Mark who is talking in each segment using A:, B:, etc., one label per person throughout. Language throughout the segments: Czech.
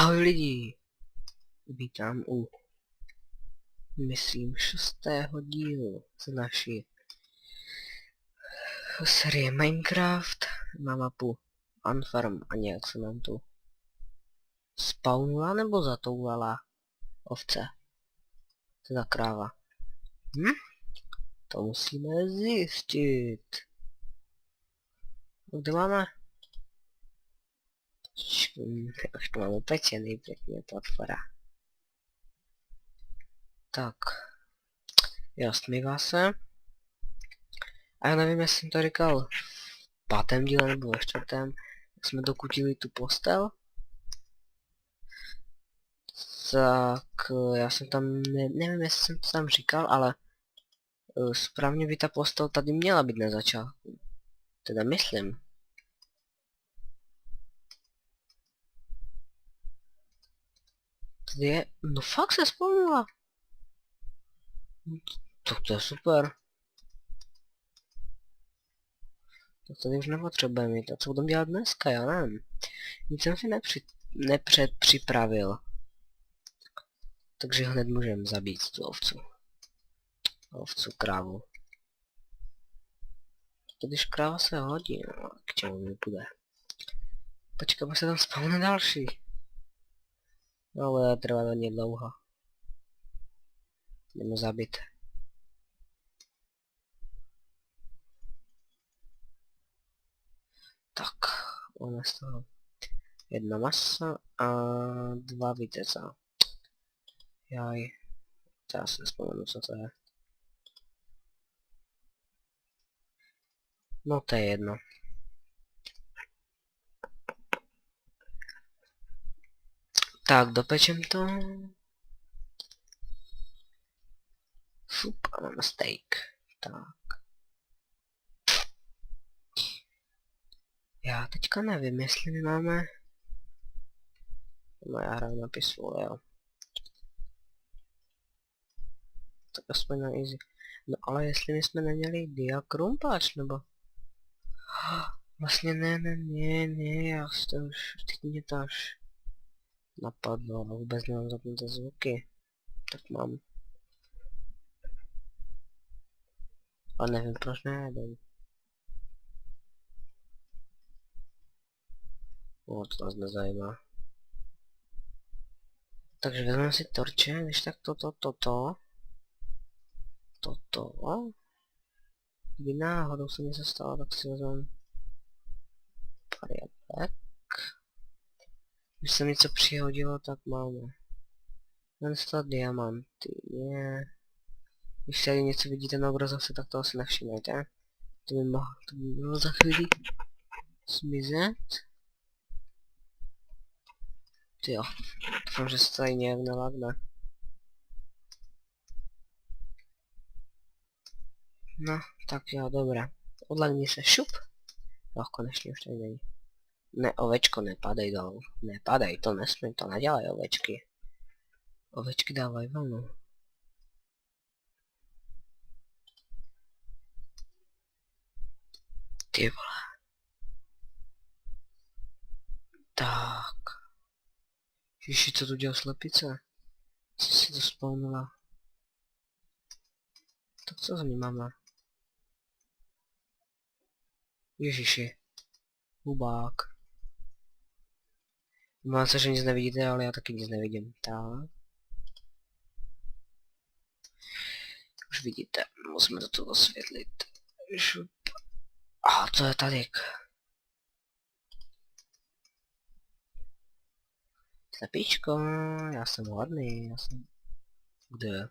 A: Ahoj lidi! Vítám u, myslím, 6. dílu z naší série Minecraft na mapu Unfarm a nějak se nám tu spawnula nebo zatoulala ovce. Teda kráva. To musíme zjistit. Kde máme? Už to máme pečený pěkně platforma. Tak. Jo, smívá se. A já nevím, jestli jsem to říkal v 5. díle nebo ve 4. Jak jsme dokutili tu postel. Tak já jsem tam, nevím jestli jsem to tam říkal, ale správně by ta postel tady měla být na začátku. Teda myslím. Tady je, no fakt se vzpomněla. To je super. To tady už nepotřebujeme mít. A co budeme dělat dneska, já nevím. Nic jsem si nepředpřipravil. Takže hned můžeme zabít tu ovcu. Ovcu, krávu. Když kráva se hodí, no, k čemu mi bude. Počkám, se tam spawne další. No, bude trvat hodně dlouho. Jdeme zabít. Tak, máme z toho 1 masa a 2 vítěza. Jaj, to já si nespomenu, co to je. No to je jedno. Tak, dopečem to. Fup, a máme steak. Tak. Já teďka nevím, jestli my máme... No já hraju na pistole, jo. Tak aspoň na easy. No ale jestli my jsme neměli diakrumpáč, nebo... Vlastně ne, já si to už... Teď mě to až napadlo, no vůbec nemám zapnuté zvuky. Tak mám. Ale nevím proč nejedem. O, to nás nezajímá. Takže vezmeme si torče, když tak toto. Kdyby náhodou se něco stalo, tak si vezmeme pár jablek. Když se něco přihodilo, tak máme. Jen 100 diamanty, je. Když tady něco vidíte na obrazovce, tak to asi nevšimnete. To by bylo za chvíli zmizet. Jo, doufám, že se tady nějak nelagne. No, tak jo, dobré. Odlehni se, šup. Jo, konečně už tady není. Ne, ovečko, nepadej dolů. Nepadej, to nesmí, to nedělají ovečky. Ovečky dávají vlnu. Ty vole. Tak. Ježiši, co tu dělá slepice? Co si to spawnula? Tak co za ní máme? Ježiši. Hubák. Mám se, že nic nevidíte, ale já taky nic nevidím. Tak. Už vidíte, musíme to tu osvětlit. Žup. A co je tady? Slepičko, já jsem hladný, já jsem... Kde je?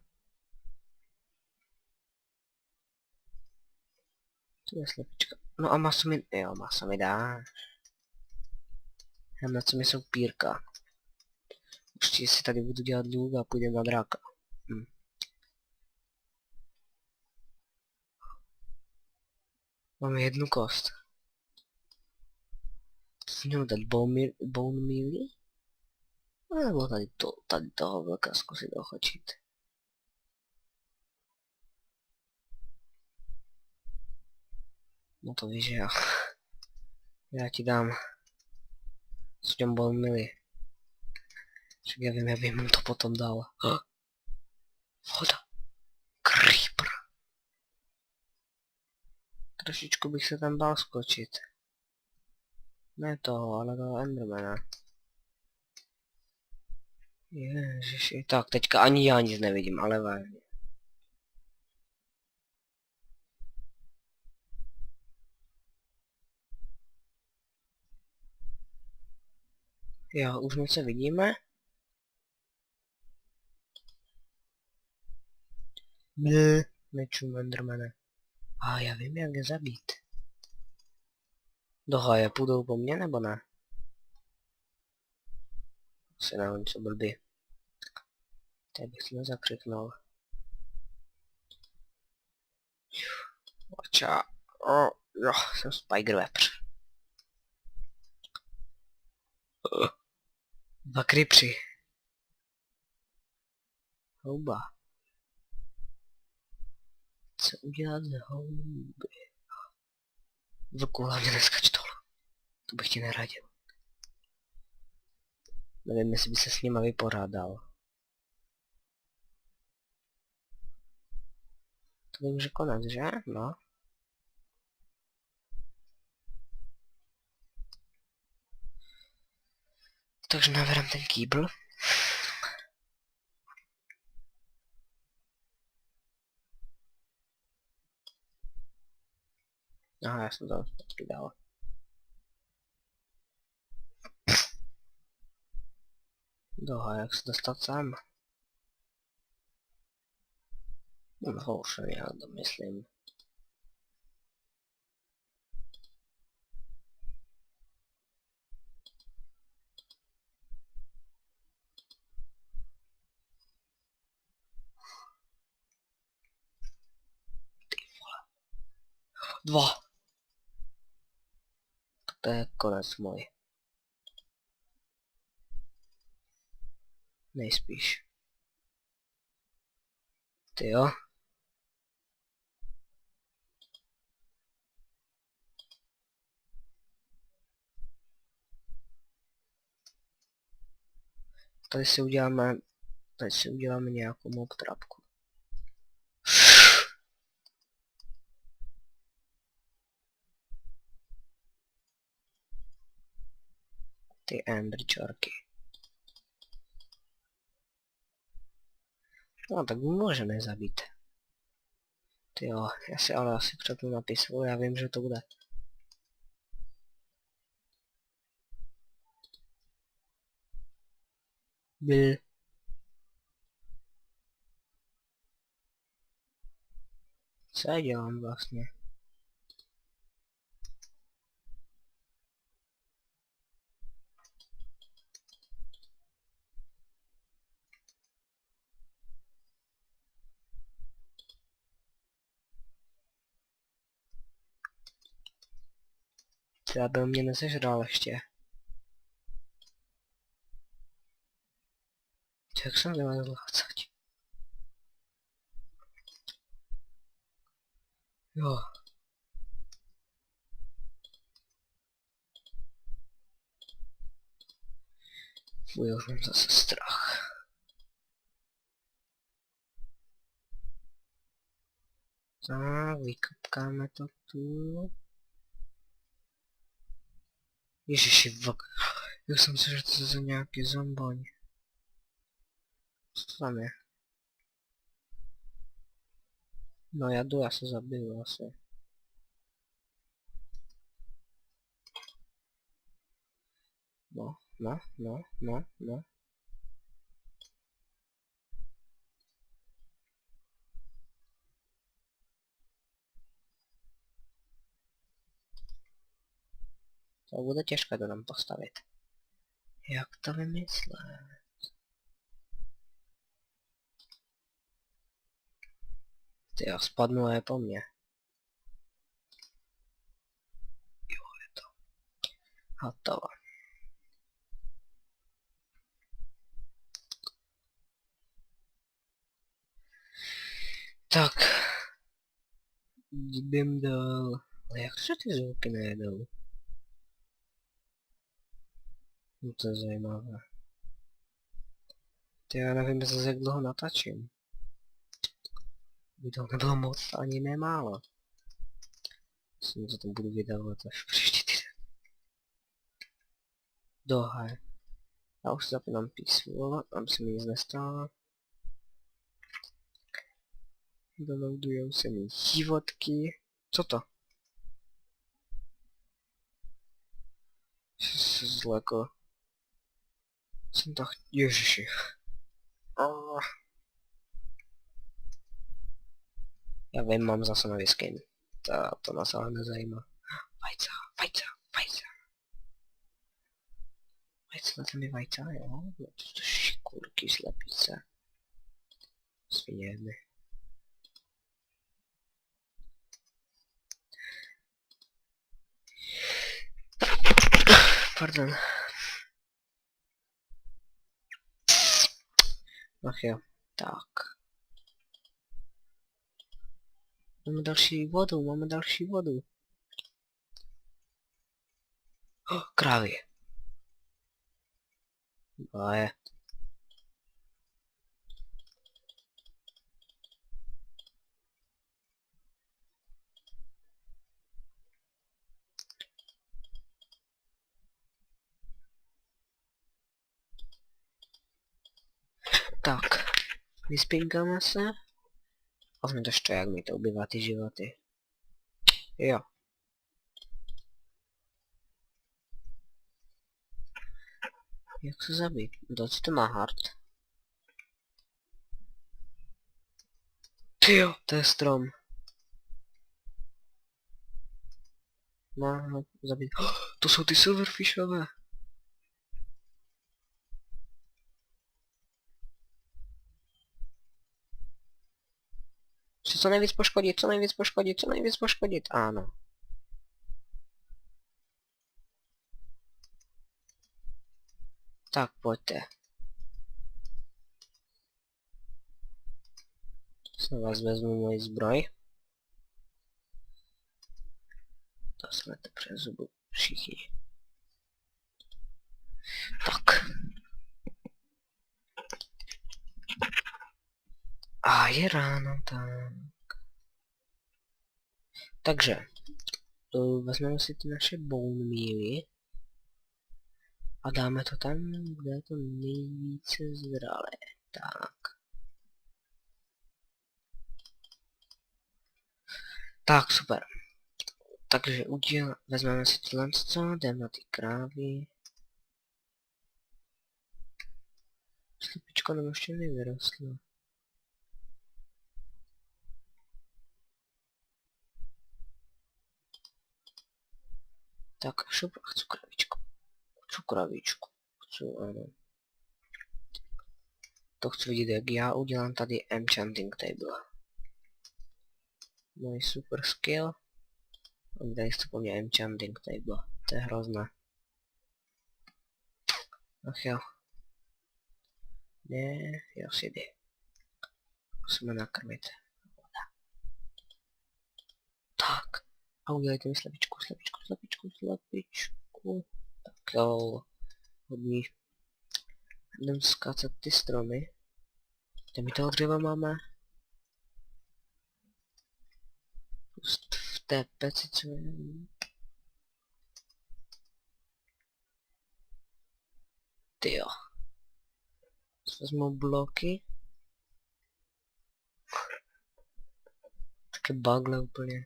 A: To je slepička. No a maso mi... Jo, maso mi dáš. Na co mi jsou pírka. Určitě si tady budu dělat luk a půjdem na dráka. Máme 1 kost. Co si měl dát bone mealy? Nebo tady toho vlka zkusit ochočit. No to víš, že jo. Já ti dám. S těm bone mealy. Však já vím, jak bych mu to potom dal. Voda. Creeper. Trošičku bych se tam bál skočit. Ne toho, ale toho Endermana. Ježiši. Tak, teďka ani já nic nevidím, ale vážně. Jo, už něco vidíme. Ne, nečum Endermane. A já vím, jak je zabít. Do háje půjdou po mně, nebo ne? Asi ne, oni jsou blbý. Teď bych si nezakřiknul. Oča. Jo, jsem Spiderwebř. Dva creepři. Houba. Co udělat z houby? Vlku, hlavně neskač dolů. To bych ti neradil. Nevím, jestli by se s nima vyporádal. To by už je konec, že? No. Takže naberám ten kýbl. Aha, já jsem to zpátky dal. Doha, jak se dostat sám? No už já domyslím. Ty vole. Dva. To je konec můj. Nejspíš. Ty jo. Tady si uděláme nějakou mob trapku. Ty enderčorky. No tak můžeme zabít. Ty jo, já si ale asi přepnu napisovat, já vím, že to bude. Byl. Co já dělám vlastně? Třeba by mě nesežral ještě. Jak jsem vylezl chcať? Jo. Fuj, už mám zase strach. Tak, vykopkáme to tu. Ježiši, vlk. Já jsem si, že to je za nějaký zomboň. Co to tam je? No já jdu, já se zabiju asi. No, no, no, no, no. To bude těžké to tam postavit. Jak to vymyslet? Ty jo, spadnu a je po mně. Jo, je to. Hotovo. Tak. Jdem dál. Ale jak se ty zvuky nejedou? No to je zajímavé. To já nevím zase jak dlouho natáčím. By toho nebylo moc, ani nemálo. Myslím, že to budu vydávat až příští týden. Dohaj. Já už zapínám Peaceful, tam se mi nic nestalo. Downloadujou se mi životky. Co to? Zleko. Jsem to Ježiši. Já vím, mám zase nový skin. To nás ale nezajímá. Vajca, vajca, vajca. Vajca, to mi vajca, jo? No to šikurky, slepice. Svině jedny. Pardon. Ach jo, tak. Máme další vodu. Oh, krávy. Baje. Tak. Vyspinkáme se. Ovně to jak mi to ubývá ty životy. Jo. Jak se zabít? Doci to má hard. Tyjo, to je strom. No, zabít. Oh, to jsou ty silverfishové. Co nejvíc poškodit, co nejvíc poškodit, ano. Tak, pojďte. Se vás vezmu moji zbroj. Dostanete přes zubu všichni. Tak. A je ráno, tak. Takže. Vezmeme si ty naše bone mealy. A dáme to tam, kde je to nejvíce zralé. Tak. Tak, super. Takže vezmeme si tohle, jdeme na ty krávy. Slepička nám ještě nevyrostla. Tak, šup, chci kravičku. Chci kravičku. Ano. To chci vidět, jak já udělám tady enchanting table. Můj super skill. On tady chce po mně enchanting table. To je hrozné. Ach jo. Ne, jo si jde. Musíme nakrmit. Tak. A udělejte mi slepičku. Tak jo. Hodně. Jdem skácat ty stromy. Kde my toho dřeva máme? Pust v té peci, co je. Tyjo. Vezmu bloky. Také bagle úplně.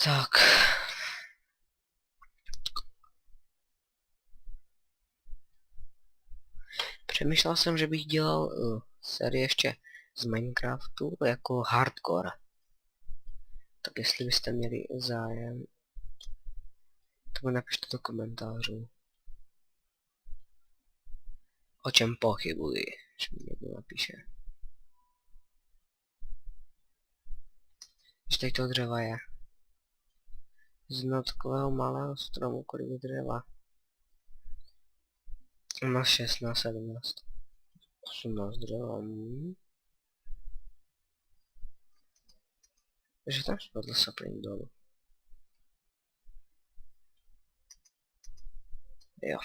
A: Tak. Přemýšlel jsem, že bych dělal sérii ještě z Minecraftu jako hardcore. Tak jestli byste měli zájem, to mi napište do komentářů. O čem pochybuji, že mi někdo napíše. Když tady to dřeva je. Z takového malého stromu, kolik dřeva. Na 16, 17, 18 dřeva. Takže tam spadl sapling dolů. Jo.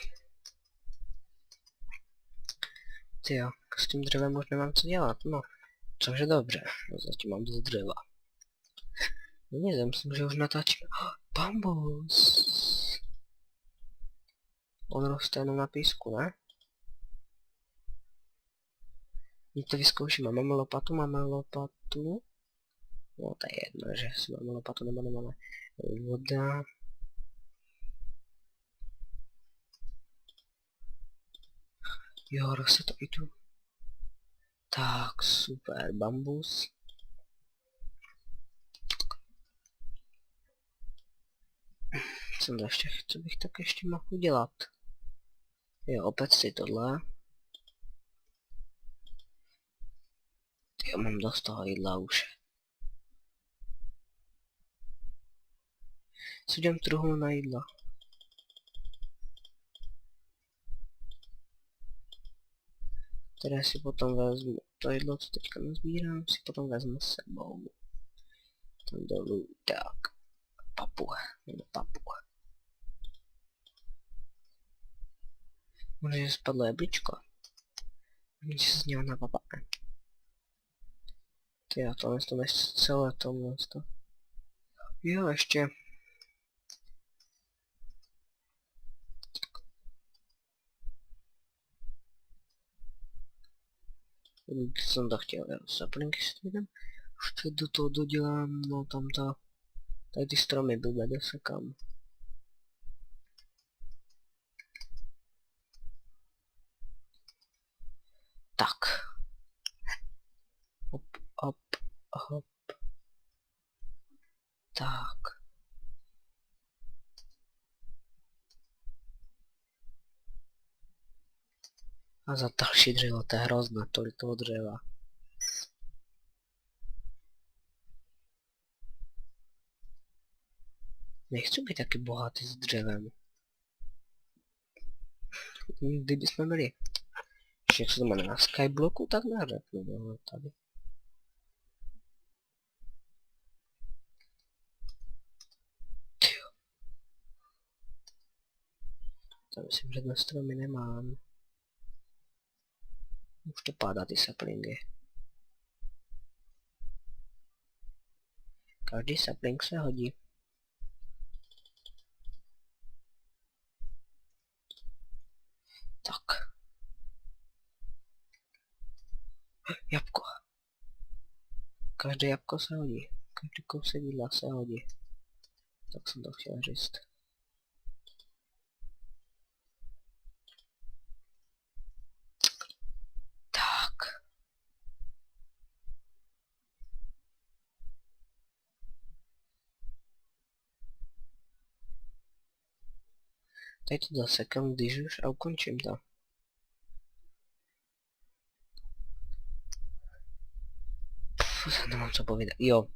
A: Tyjo, s tím dřevem už nemám co dělat, no. Což je dobře, zatím mám dost dřeva. No nic, já myslím, že už natáčíme. Bambus! On roste jenom na písku, ne? My to vyzkoušíme. Máme lopatu, máme lopatu. No to je jedno, že si máme lopatu nebo nemáme. Voda. Jo, roste to i tu. Tak, super, bambus. Co bych tak ještě mohl udělat? Jo, opět si tohle. Já mám dost toho jídla už. Si udělám truhlu na jídla. Které si potom vezmu. To jídlo, co teďka nazbírám, si potom vezmu s sebou. Tam dolů, tak. Papu. Možná, že spadlo jablíčko. Nic se z něho napapáme. Ty já tohle to nechci celé tohle to. Jo, ještě. Co jsem to chtěl, jo, saplinky si to jdem. Už to do toho dodělám, no tam to. Tady ty stromy blbé dosekám. Tak. Hop. Tak. A za další dřevo, to je hrozné, tolik toho dřeva. Nechci být taky bohatý s dřevem. Kdybychom byli, jak se to jmenuje, na Skyblocku, tak neřeknu, no, tady. Tam myslím, že dnes stromy nemám. Už to pádá ty saplingy. Každý sapling se hodí. Tak. Jabko. Každé jabko se hodí. Každý kousek jídla se hodí. Tak jsem to chtěl říct. Tak. Tady to zasekám, když už a ukončím to. Nemám co povídat. Jo.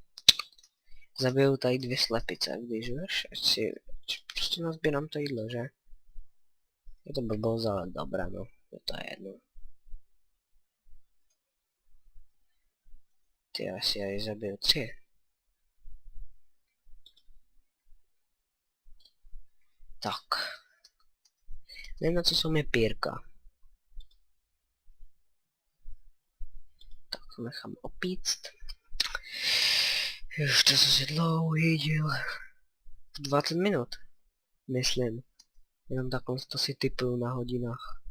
A: Zabiju tady 2 slepice, když už, ať si prostě nazbírám to jídlo, že? Je to blbost, ale dobré, no. Je to jedno. Ty asi já ji zabiju 3. Tak. Nevím, na co jsou mi pírka. Tak to nechám opíct. Už to zase dlouhý díl. 20 minut. Myslím. Jenom takhle to si typuju na hodinách.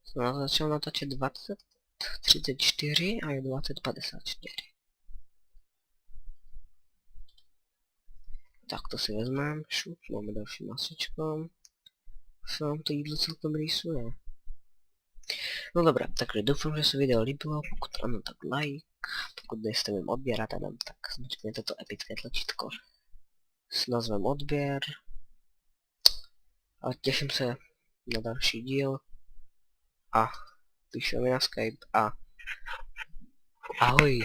A: Jsem začal natáčet 20:34 a je 20:54. Tak to si vezmeme, šup, máme další masečko. Se vám to jídlo celkem rýsuje. No dobré, takže doufám, že se video líbilo, pokud ano, tak like, pokud nejste mým odběratelem, tak zmačkněte to epické tlačítko s názvem odběr. A těším se na další díl a píšu mi na Skype a ahoj.